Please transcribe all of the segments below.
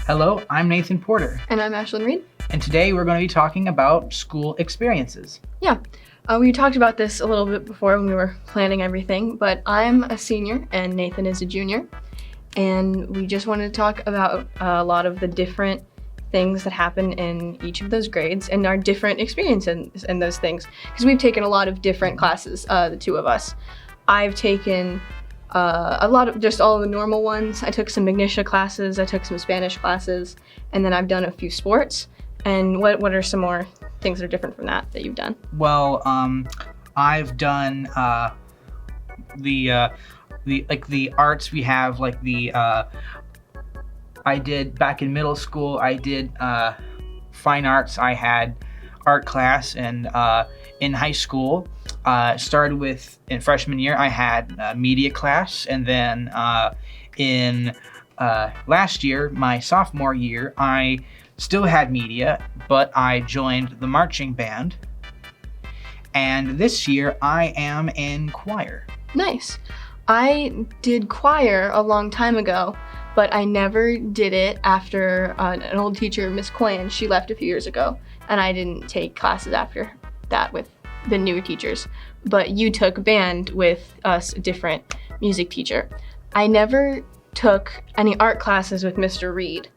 Hello, I'm Nathan Porter. And I'm Ashlyn Reid. And today we're going to be talking about school experiences. Yeah, we talked about this a little bit before when we were planning everything, but I'm a senior and Nathan is a junior. And we just wanted to talk about a lot of the different things that happen in each of those grades and our different experiences in those things. Because we've taken a lot of different classes, the two of us. I've taken a lot of just all the normal ones. I took some Ignitia classes, I took some Spanish classes, and then I've done a few sports. And what are some more things that are different from that you've done? Well, I've done the arts. We have I did back in middle school. I did fine arts. I had art class, and in high school, started with in freshman year I had media class, and then in last year, my sophomore year, I still had media, but I joined the marching band, and this year I am in choir. Nice. I did choir a long time ago, but I never did it after an old teacher, Miss Coyan. She left a few years ago, and I didn't take classes after that with the newer teachers. But you took band with us, a different music teacher. I never took any art classes with Mr. Reid,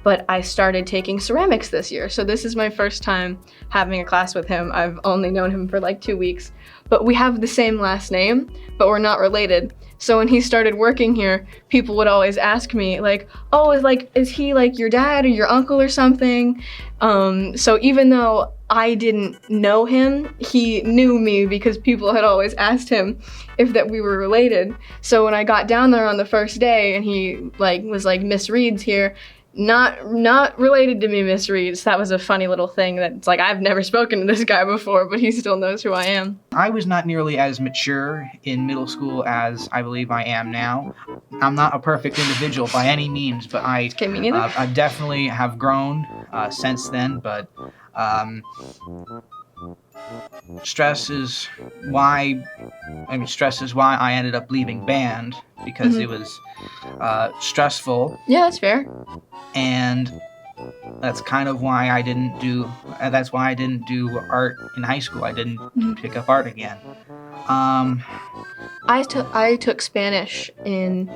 but I started taking ceramics this year. So this is my first time having a class with him. I've only known him for like 2 weeks, but we have the same last name, but we're not related. So when he started working here, people would always ask me like, oh, is he like your dad or your uncle or something? So even though I didn't know him, he knew me because people had always asked him if that we were related. So when I got down there on the first day and he was like, Miss Reid's here, not related to me, Miss Reid. So that was a funny little thing that's like, I've never spoken to this guy before, but he still knows who I am. I was not nearly as mature in middle school as I believe I am now. I'm not a perfect individual by any means, but I definitely have grown since then, but stress is why I ended up leaving band, because it was stressful. Yeah, that's fair. And that's kind of why I didn't do art in high school. I didn't pick up art again. I took Spanish in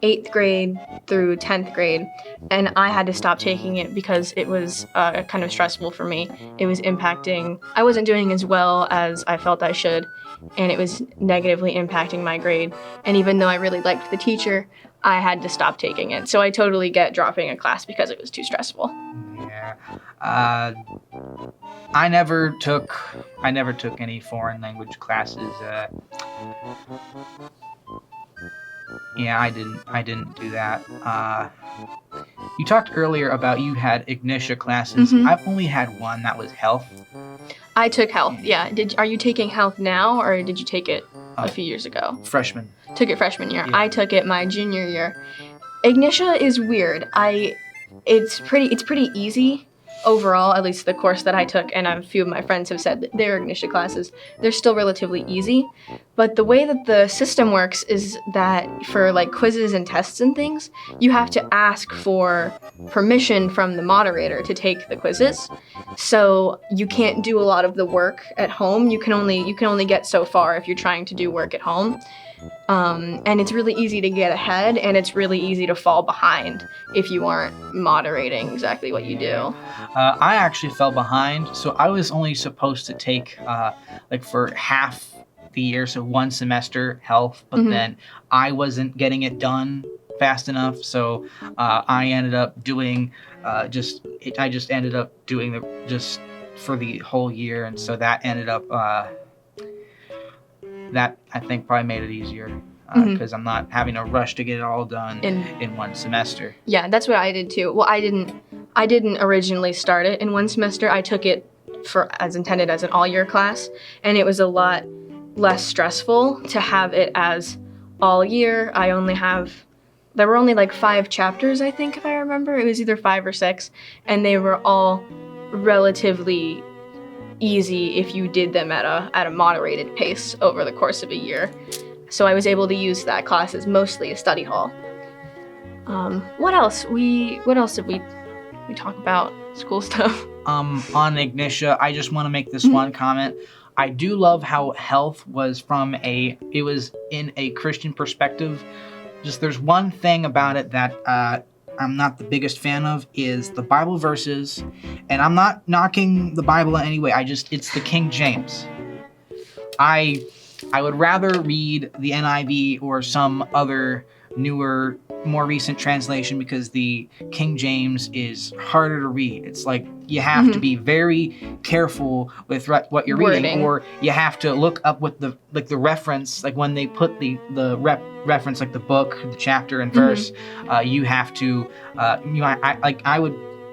8th grade through 10th grade, and I had to stop taking it because it was kind of stressful for me. It was impacting, I wasn't doing as well as I felt I should, and it was negatively impacting my grade. And even though I really liked the teacher, I had to stop taking it. So I totally get dropping a class because it was too stressful. Yeah. I never took any foreign language classes. Yeah, I didn't do that. You talked earlier about you had Ignitia classes. I've only had one, that was health. I took health, yeah. Are you taking health now, or did you take it a few years ago? Freshman. Took it freshman year. Yeah. I took it my junior year. Ignitia is weird. It's pretty easy overall, at least the course that I took, and a few of my friends have said that their Ignitia classes, they're still relatively easy. But the way that the system works is that for like quizzes and tests and things, you have to ask for permission from the moderator to take the quizzes. So you can't do a lot of the work at home. You can only get so far if you're trying to do work at home. And it's really easy to get ahead, and it's really easy to fall behind if you aren't moderating exactly what you do. I actually fell behind, so I was only supposed to take for half the year, so one semester health, but then I wasn't getting it done fast enough, so I ended up doing I just ended up doing just for the whole year, and so that ended up that I think probably made it easier because I'm not having to rush to get it all done in one semester. Yeah, that's what I did too. Well, I didn't originally start it in one semester. I took it as intended as an all-year class, and it was a lot less stressful to have it as all year. There were only like 5 chapters, I think, if I remember. It was either 5 or 6, and they were all relatively easy if you did them at a moderated pace over the course of a year. So I was able to use that class as mostly a study hall. What else did we talk about? School stuff. On Ignitia, I just want to make this one comment. I do love how health was it was in a Christian perspective. Just there's one thing about it that I'm not the biggest fan of is the Bible verses, and I'm not knocking the Bible in any way. It's the King James. I would rather read the NIV or some other newer, more recent translation because the King James is harder to read. It's like you have to be very careful with what you're reading, or you have to look up what the reference, like when they put the reference, like the book, the chapter and verse. You have to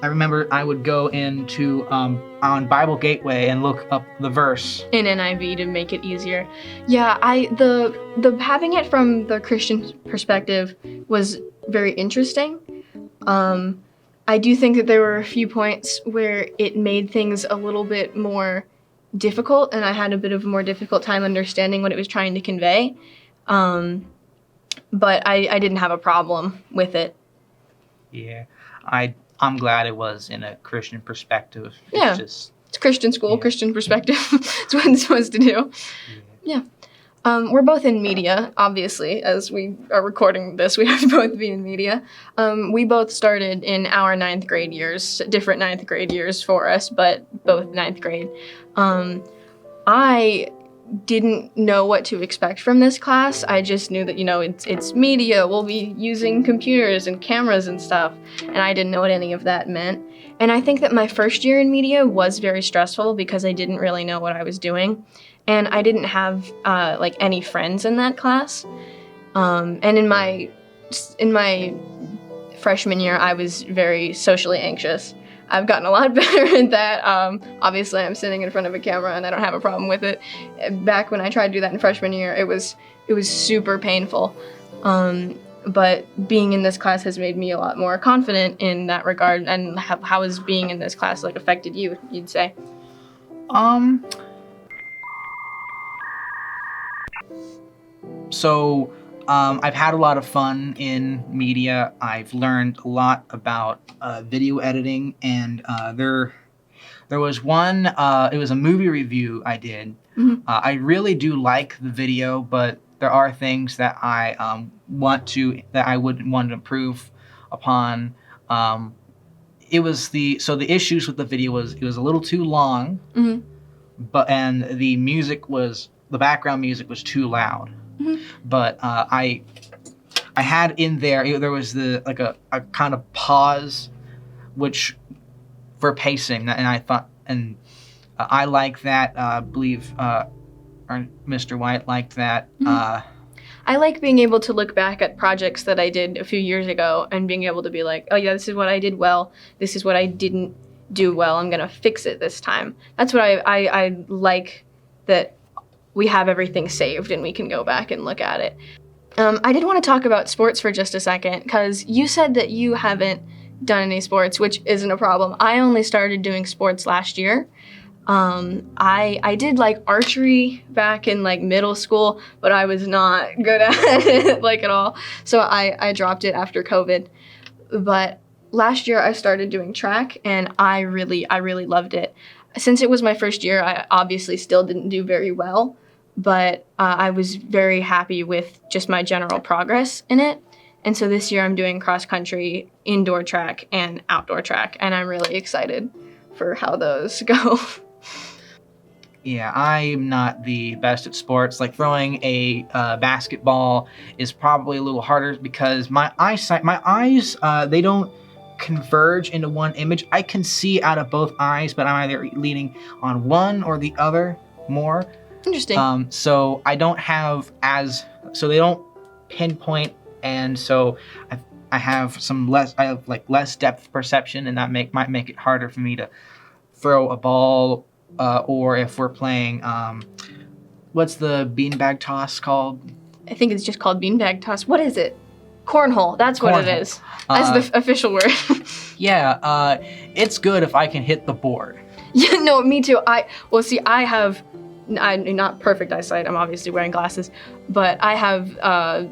I remember I would go into on Bible Gateway and look up the verse in NIV to make it easier. Yeah, the having it from the Christian perspective was very interesting. I do think that there were a few points where it made things a little bit more difficult, and I had a bit of a more difficult time understanding what it was trying to convey. But I didn't have a problem with it. Yeah, I'm glad it was in a Christian perspective. Yeah, it's Christian school, Christian perspective. It's what it's supposed to do. Yeah. We're both in media, obviously. As we are recording this, we have to both be in media. We both started in our 9th grade years, different 9th grade years for us, but both 9th grade. I didn't know what to expect from this class. I just knew that, it's media. We'll be using computers and cameras and stuff. And I didn't know what any of that meant. And I think that my first year in media was very stressful because I didn't really know what I was doing. And I didn't have any friends in that class. And in my freshman year, I was very socially anxious. I've gotten a lot better at that. Obviously, I'm sitting in front of a camera and I don't have a problem with it. Back when I tried to do that in freshman year, it was super painful. But being in this class has made me a lot more confident in that regard. And how has being in this class affected you, you'd say? So I've had a lot of fun in media. I've learned a lot about video editing, and there was one, it was a movie review I did. I really do like the video, but there are things that I would want to improve upon. The issues with the video was it was a little too long, and the background music was too loud. But I had in there was a kind of pause, which for pacing, and I thought, and I like that. I believe Mr. White liked that. I like being able to look back at projects that I did a few years ago and being able to be like, oh yeah, this is what I did well. This is what I didn't do well. I'm gonna fix it this time. That's what I like, that we have everything saved and we can go back and look at it. I did want to talk about sports for just a second, because you said that you haven't done any sports, which isn't a problem. I only started doing sports last year. I did archery back in middle school, but I was not good at it at all. So I dropped it after COVID. But last year I started doing track, and I really loved it. Since it was my first year, I obviously still didn't do very well, but I was very happy with just my general progress in it. And so this year I'm doing cross country, indoor track, and outdoor track, and I'm really excited for how those go. Yeah, I'm not the best at sports. Throwing a basketball is probably a little harder because my eyes, they don't converge into one image. I can see out of both eyes, but I'm either leaning on one or the other more. Interesting. So I don't have so they don't pinpoint, and so I have less depth perception, and that might make it harder for me to throw a ball, or if we're playing, what's the beanbag toss called? I think it's just called beanbag toss. What is it? Cornhole. That's what it is. That's the official word. Yeah, it's good if I can hit the board. Yeah, no, me too. I have, I'm not perfect eyesight. I'm obviously wearing glasses, but I have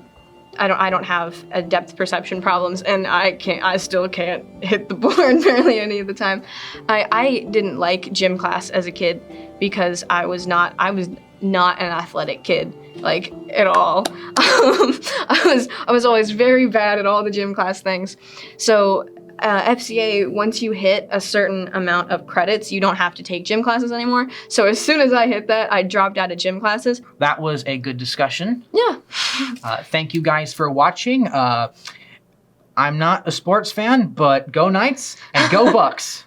I don't have depth perception problems, and I still can't hit the board barely any of the time. I didn't like gym class as a kid because I was not an athletic kid, like, at all. I was always very bad at all the gym class things. So FCA, once you hit a certain amount of credits, you don't have to take gym classes anymore. So as soon as I hit that, I dropped out of gym classes. That was a good discussion. Yeah. Thank you guys for watching. I'm not a sports fan, but go Knights and go Bucks.